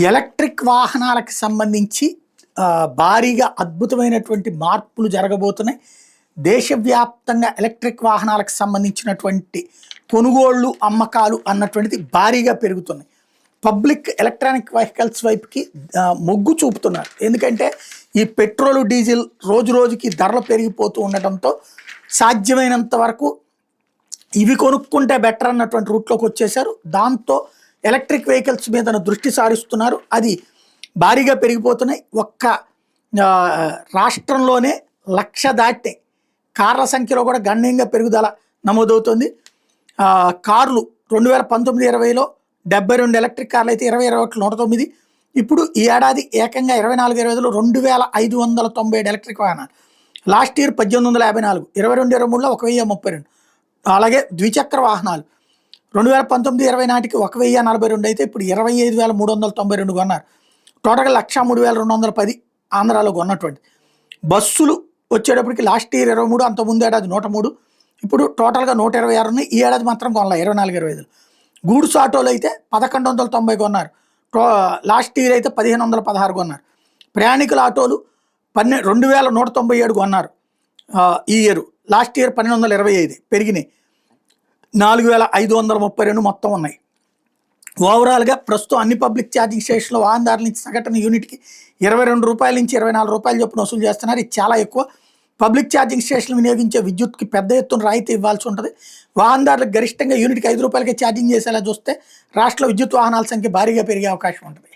Electric వాహనాలకు సంబంధించి భారీగా అద్భుతమైనటువంటి మార్పులు జరగబోతున్నాయి. దేశవ్యాప్తంగా ఎలక్ట్రిక్ వాహనాలకు సంబంధించినటువంటి కొనుగోళ్లు, అమ్మకాలు అన్నటువంటిది భారీగా పెరుగుతున్నాయి. పబ్లిక్ ఎలక్ట్రానిక్ వెహికల్స్ వైపుకి మొగ్గు చూపుతున్నారు. ఎందుకంటే ఈ పెట్రోలు, డీజిల్ రోజు రోజుకి ధరలు పెరిగిపోతూ ఉండటంతో సాధ్యమైనంత వరకు ఇవి కొనుక్కుంటే బెటర్ అన్నటువంటి రూట్లోకి వచ్చేసారు. దాంతో ఎలక్ట్రిక్ వెహికల్స్ మీద దృష్టి సారిస్తున్నారు. అది భారీగా పెరిగిపోతున్నాయి. ఒక్క రాష్ట్రంలోనే 1,00,000 దాటే కార్ల సంఖ్యలో కూడా గణనీయంగా పెరుగుదల నమోదవుతుంది. కార్లు 2019-20లో 72 ఎలక్ట్రిక్ కార్లు అయితే 2021 109. ఇప్పుడు ఈ ఏడాది ఏకంగా 24-25లో 2,597 ఎలక్ట్రిక్ వాహనాలు. Last year 1,854, 22-23లో 1,032. అలాగే ద్విచక్ర వాహనాలు 2019-20 నాటికి 1,042 అయితే ఇప్పుడు 25,392 కొన్నారు. టోటల్గా 1,03,210 ఆంధ్రాలో కొన్నటువంటి. బస్సులు వచ్చేటప్పటికి లాస్ట్ ఇయర్ 23, అంత ముందు ఏడాది 103, ఇప్పుడు టోటల్గా 126 ఉన్నాయి. ఈ ఏడాది మాత్రం కొనలే 24-25లో. గూడ్స్ ఆటోలు అయితే 1,190 కొన్నారు. లాస్ట్ ఇయర్ అయితే 1,516 కొన్నారు. ప్రయాణికుల ఆటోలు 2,197 కొన్నారు ఈ ఇయర్. లాస్ట్ ఇయర్ 1,225 పెరిగినాయి. 4,532 మొత్తం ఉన్నాయి. ఓవరాల్గా ప్రస్తుతం అన్ని పబ్లిక్ ఛార్జింగ్ స్టేషన్లో వాహనదారుల నుంచి సగటున యూనిట్కి 22 రూపాయల నుంచి 24 రూపాయల చొప్పున వసూలు చేస్తున్నారు. ఇది చాలా ఎక్కువ. పబ్లిక్ ఛార్జింగ్ స్టేషన్లు వినియోగించే విద్యుత్కి పెద్ద ఎత్తున రాయితీ ఇవ్వాల్సి ఉంటుంది. వాహనదారులకు గరిష్టంగా యూనిట్కి 5 రూపాయలకే ఛార్జింగ్ చేసేలా చూస్తే రాష్ట్రంలో విద్యుత్ వాహనాల సంఖ్య భారీగా పెరిగే అవకాశం ఉంటుంది.